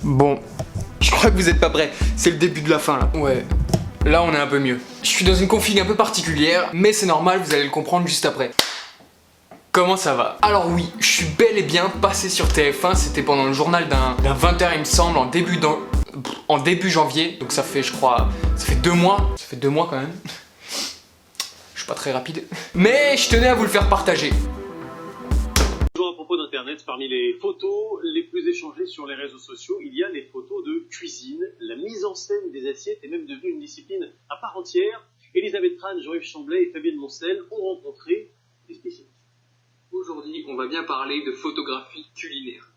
Bon, je crois que vous êtes pas prêts, c'est le début de la fin là. Ouais, là on est un peu mieux. Je suis dans une config un peu particulière, mais c'est normal, vous allez le comprendre juste après. Comment ça va? Alors oui, je suis bel et bien passé sur TF1, c'était pendant le journal d'un 20h il me semble, en début janvier, donc ça fait je crois, ça fait 2 mois. Ça fait 2 mois quand même. Je suis pas très rapide. Mais je tenais à vous le faire partager. À propos d'Internet, parmi les photos les plus échangées sur les réseaux sociaux, il y a les photos de cuisine. La mise en scène des assiettes est même devenue une discipline à part entière. Elisabeth Tran, Jean-Yves Chamblet et Fabienne Moncel ont rencontré des spécialistes. Aujourd'hui, on va bien parler de photographie culinaire.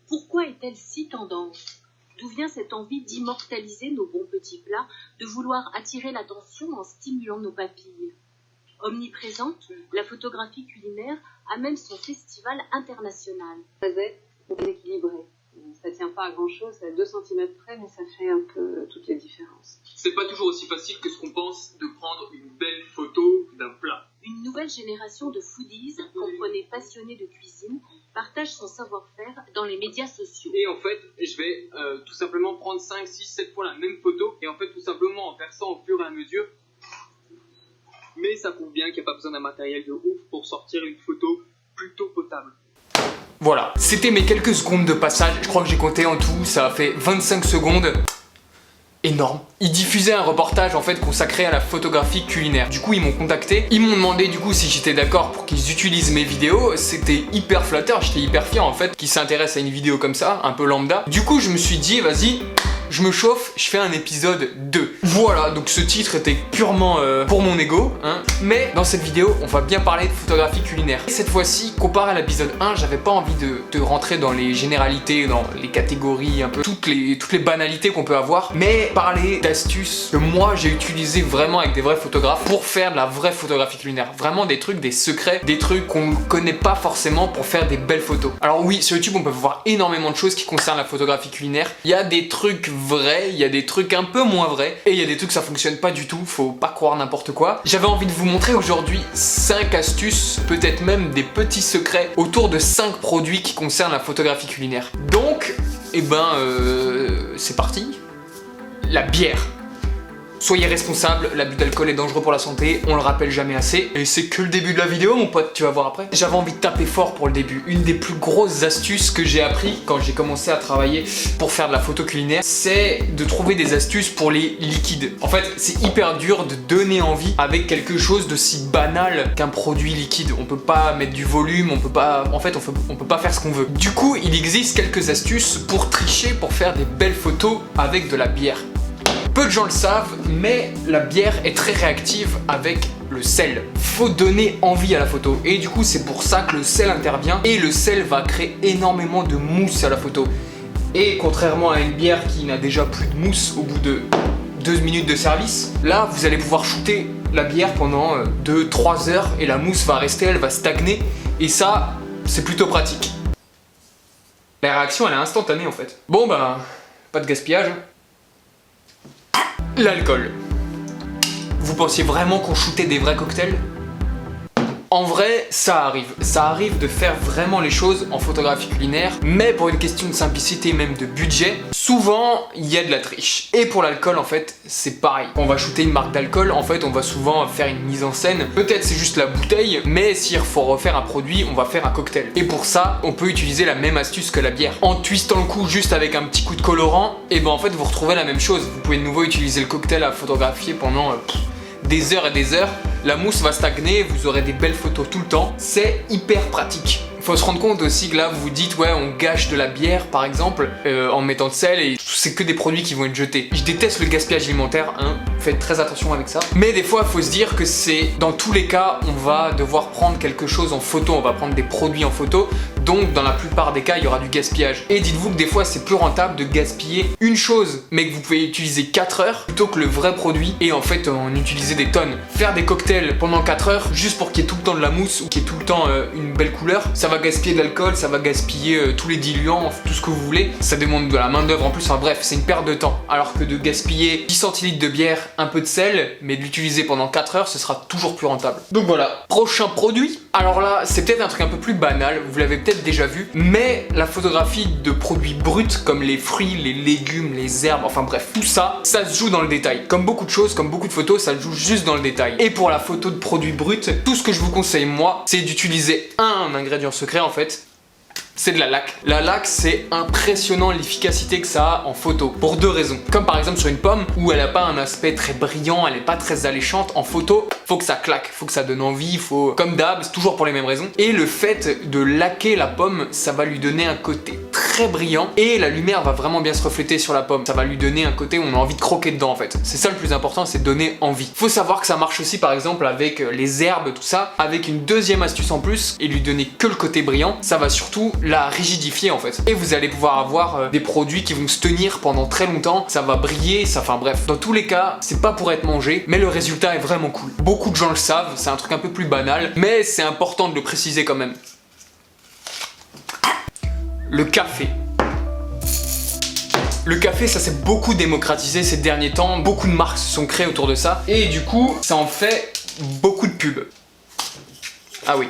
Pourquoi est-elle si tendance? D'où vient cette envie d'immortaliser nos bons petits plats, de vouloir attirer l'attention en stimulant nos papilles? Omniprésente, la photographie culinaire a même son festival international. Bien équilibré. Ça tient pas à grand chose, c'est à 2 cm près, mais ça fait un peu toutes les différences. C'est pas toujours aussi facile que ce qu'on pense de prendre une belle photo d'un plat. Une nouvelle génération de foodies, comprenez passionnés de cuisine, partage son savoir-faire dans les médias sociaux. Et en fait, je vais tout simplement prendre 5, 6, 7 fois la même photo et en fait tout simplement en faire ça au fur et à mesure. Mais ça prouve bien qu'il n'y a pas besoin d'un matériel de ouf pour sortir une photo plutôt potable. Voilà, c'était mes quelques secondes de passage, je crois que j'ai compté en tout, ça a fait 25 secondes. Énorme. Ils diffusaient un reportage en fait consacré à la photographie culinaire. Du coup ils m'ont contacté, ils m'ont demandé du coup si j'étais d'accord pour qu'ils utilisent mes vidéos. C'était hyper flatteur, j'étais hyper fier en fait qu'ils s'intéressent à une vidéo comme ça, un peu lambda. Du coup je me suis dit vas-y, je me chauffe, je fais un épisode 2. Voilà, donc ce titre était purement pour mon ego, hein. Mais dans cette vidéo, on va bien parler de photographie culinaire. Et cette fois-ci, comparé à l'épisode 1, j'avais pas envie de rentrer dans les généralités, dans les catégories, un peu toutes les banalités qu'on peut avoir, mais parler d'astuces que moi j'ai utilisé vraiment avec des vrais photographes pour faire de la vraie photographie culinaire. Vraiment des trucs, des secrets, des trucs qu'on ne connaît pas forcément pour faire des belles photos. Alors oui, sur YouTube, on peut voir énormément de choses qui concernent la photographie culinaire. Il y a des trucs vrais, il y a des trucs un peu moins vrais et il y a des trucs ça fonctionne pas du tout, faut pas croire n'importe quoi. J'avais envie de vous montrer aujourd'hui 5 astuces, peut-être même des petits secrets autour de 5 produits qui concernent la photographie culinaire. Donc, c'est parti. La bière. Soyez responsables, l'abus d'alcool est dangereux pour la santé, on le rappelle jamais assez. Et c'est que le début de la vidéo mon pote, tu vas voir après. J'avais envie de taper fort pour le début. Une des plus grosses astuces que j'ai appris quand j'ai commencé à travailler pour faire de la photo culinaire, c'est de trouver des astuces pour les liquides. En fait, c'est hyper dur de donner envie avec quelque chose de si banal qu'un produit liquide. On peut pas mettre du volume, on peut pas... En fait, on peut pas faire ce qu'on veut. Du coup, il existe quelques astuces pour tricher, pour faire des belles photos avec de la bière. Peu de gens le savent, mais la bière est très réactive avec le sel. Faut donner envie à la photo. Et du coup, c'est pour ça que le sel intervient. Et le sel va créer énormément de mousse à la photo. Et contrairement à une bière qui n'a déjà plus de mousse au bout de 2 minutes de service, là, vous allez pouvoir shooter la bière pendant 2-3 heures et la mousse va rester, elle va stagner. Et ça, c'est plutôt pratique. La réaction, elle est instantanée en fait. Bon, bah, pas de gaspillage. L'alcool. Vous pensiez vraiment qu'on shootait des vrais cocktails? En vrai, ça arrive de faire vraiment les choses en photographie culinaire, mais pour une question de simplicité, même de budget, souvent il y a de la triche. Et pour l'alcool, en fait, c'est pareil. Quand on va shooter une marque d'alcool, en fait, on va souvent faire une mise en scène. Peut-être c'est juste la bouteille, mais s'il faut refaire un produit, on va faire un cocktail. Et pour ça, on peut utiliser la même astuce que la bière. En twistant le coup juste avec un petit coup de colorant, et ben en fait, vous retrouvez la même chose. Vous pouvez de nouveau utiliser le cocktail à photographier pendant des heures et des heures. La mousse va stagner, vous aurez des belles photos tout le temps. C'est hyper pratique. Faut se rendre compte aussi que là vous vous dites ouais on gâche de la bière par exemple en mettant de sel et c'est que des produits qui vont être jetés. Je déteste le gaspillage alimentaire, hein, faites très attention avec ça. Mais des fois il faut se dire que c'est dans tous les cas on va devoir prendre quelque chose en photo, on va prendre des produits en photo. Donc dans la plupart des cas il y aura du gaspillage. Et dites-vous que des fois c'est plus rentable de gaspiller une chose mais que vous pouvez utiliser 4 heures plutôt que le vrai produit et en fait en utiliser des tonnes. Faire des cocktails pendant 4 heures juste pour qu'il y ait tout le temps de la mousse ou qu'il y ait tout le temps une belle couleur, ça va gaspiller de l'alcool, ça va gaspiller tous les diluants, tout ce que vous voulez. Ça demande de la main d'œuvre en plus, enfin bref, c'est une perte de temps. Alors que de gaspiller 10 centilitres de bière, un peu de sel, mais de l'utiliser pendant 4 heures, ce sera toujours plus rentable. Donc voilà, prochain produit. Alors là, c'est peut-être un truc un peu plus banal, vous l'avez peut-être déjà vu, mais la photographie de produits bruts comme les fruits, les légumes, les herbes, enfin bref, tout ça, ça se joue dans le détail. Comme beaucoup de choses, comme beaucoup de photos, ça se joue juste dans le détail. Et pour la photo de produits bruts, tout ce que je vous conseille moi, c'est d'utiliser un ingrédient secret en fait. C'est de la laque. La laque, c'est impressionnant l'efficacité que ça a en photo, pour deux raisons. Comme par exemple sur une pomme, où elle n'a pas un aspect très brillant, elle n'est pas très alléchante, en photo, faut que ça claque, faut que ça donne envie, faut... Comme d'hab, c'est toujours pour les mêmes raisons. Et le fait de laquer la pomme, ça va lui donner un côté très brillant, et la lumière va vraiment bien se refléter sur la pomme. Ça va lui donner un côté où on a envie de croquer dedans en fait. C'est ça le plus important, c'est donner envie. Faut savoir que ça marche aussi par exemple avec les herbes, tout ça, avec une deuxième astuce en plus, et lui donner que le côté brillant, ça va surtout la rigidifier en fait. Et vous allez pouvoir avoir des produits qui vont se tenir pendant très longtemps, ça va briller, ça, enfin bref. Dans tous les cas, c'est pas pour être mangé, mais le résultat est vraiment cool. Beaucoup de gens le savent, c'est un truc un peu plus banal, mais c'est important de le préciser quand même. Le café. Le café, ça s'est beaucoup démocratisé ces derniers temps, beaucoup de marques se sont créées autour de ça, et du coup, ça en fait beaucoup de pubs. Ah oui.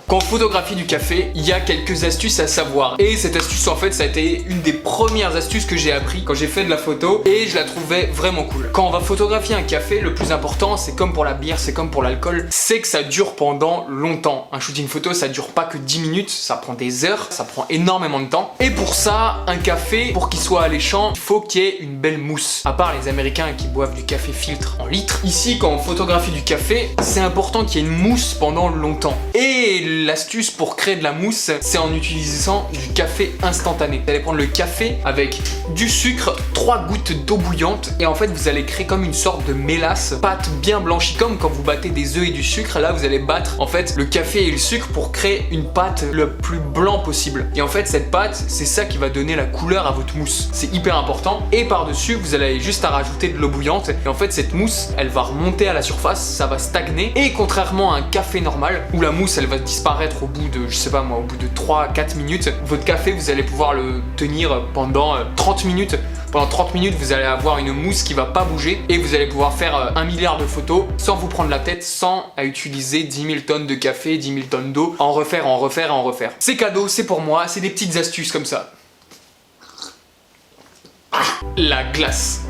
Quand on photographie du café, il y a quelques astuces à savoir. Et cette astuce, en fait, ça a été une des premières astuces que j'ai appris quand j'ai fait de la photo. Et je la trouvais vraiment cool. Quand on va photographier un café, le plus important, c'est comme pour la bière, c'est comme pour l'alcool, c'est que ça dure pendant longtemps. Un shooting photo, ça dure pas que 10 minutes, ça prend des heures, ça prend énormément de temps. Et pour ça, un café, pour qu'il soit alléchant, il faut qu'il y ait une belle mousse. À part les Américains qui boivent du café filtre en litres. Ici, quand on photographie du café, c'est important qu'il y ait une mousse pendant longtemps. Et l'astuce pour créer de la mousse, c'est en utilisant du café instantané. Vous allez prendre le café avec du sucre, 3 gouttes d'eau bouillante et en fait vous allez créer comme une sorte de mélasse, pâte bien blanchie comme quand vous battez des œufs et du sucre. Là vous allez battre en fait le café et le sucre pour créer une pâte le plus blanc possible. Et en fait cette pâte, c'est ça qui va donner la couleur à votre mousse. C'est hyper important. Et par-dessus, vous allez juste à rajouter de l'eau bouillante et en fait cette mousse, elle va remonter à la surface, ça va stagner. Et contrairement à un café normal où la mousse elle va disparaître au bout de, je sais pas moi, au bout de 3-4 minutes, votre café, vous allez pouvoir le tenir pendant 30 minutes. Pendant 30 minutes, vous allez avoir une mousse qui va pas bouger et vous allez pouvoir faire 1 milliard de photos sans vous prendre la tête, sans à utiliser 10 000 tonnes de café, 10 000 tonnes d'eau, en refaire, en refaire, en refaire. C'est cadeau, c'est pour moi, c'est des petites astuces comme ça. La glace.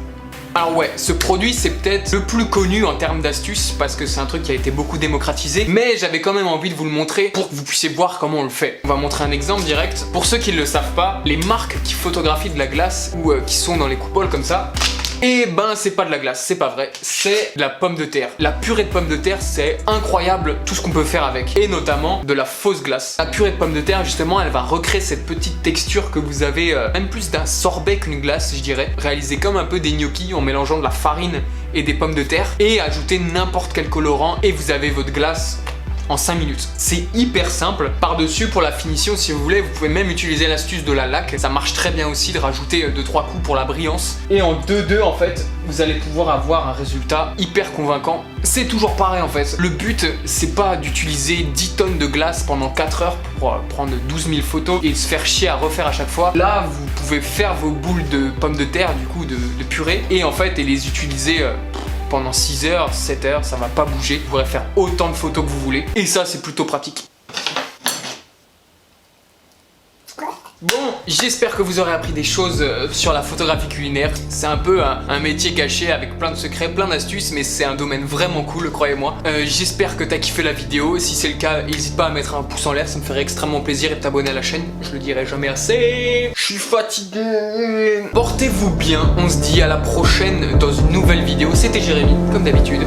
Alors ouais, ce produit c'est peut-être le plus connu en termes d'astuces parce que c'est un truc qui a été beaucoup démocratisé, mais j'avais quand même envie de vous le montrer pour que vous puissiez voir comment on le fait. On va montrer un exemple direct. Pour ceux qui ne le savent pas, les marques qui photographient de la glace ou qui sont dans les coupoles comme ça, et ben c'est pas de la glace, c'est pas vrai, c'est de la pomme de terre. La purée de pomme de terre, c'est incroyable tout ce qu'on peut faire avec, et notamment de la fausse glace. La purée de pomme de terre justement, elle va recréer cette petite texture que vous avez, même plus d'un sorbet qu'une glace je dirais, réalisé comme un peu des gnocchis en mélangeant de la farine et des pommes de terre, et ajouter n'importe quel colorant et vous avez votre glace en 5 minutes. C'est hyper simple. Par-dessus, pour la finition, si vous voulez, vous pouvez même utiliser l'astuce de la laque. Ça marche très bien aussi de rajouter 2-3 coups pour la brillance. Et en 2-2, en fait, vous allez pouvoir avoir un résultat hyper convaincant. C'est toujours pareil, en fait. Le but, c'est pas d'utiliser 10 tonnes de glace pendant 4 heures pour prendre 12 000 photos et se faire chier à refaire à chaque fois. Là, vous pouvez faire vos boules de pommes de terre, du coup, de purée, et en fait, et les utiliser pendant 6 heures, 7 heures, ça va pas bouger. Vous pourrez faire autant de photos que vous voulez. Et ça, c'est plutôt pratique. Bon, j'espère que vous aurez appris des choses sur la photographie culinaire. C'est un peu un métier caché avec plein de secrets, plein d'astuces, mais c'est un domaine vraiment cool, croyez-moi. J'espère que t'as kiffé la vidéo. Si c'est le cas, n'hésite pas à mettre un pouce en l'air, ça me ferait extrêmement plaisir, et de t'abonner à la chaîne. Je le dirai jamais assez. Je suis fatigué. Portez-vous bien. On se dit à la prochaine dans une nouvelle vidéo. C'était Jérémy, comme d'habitude.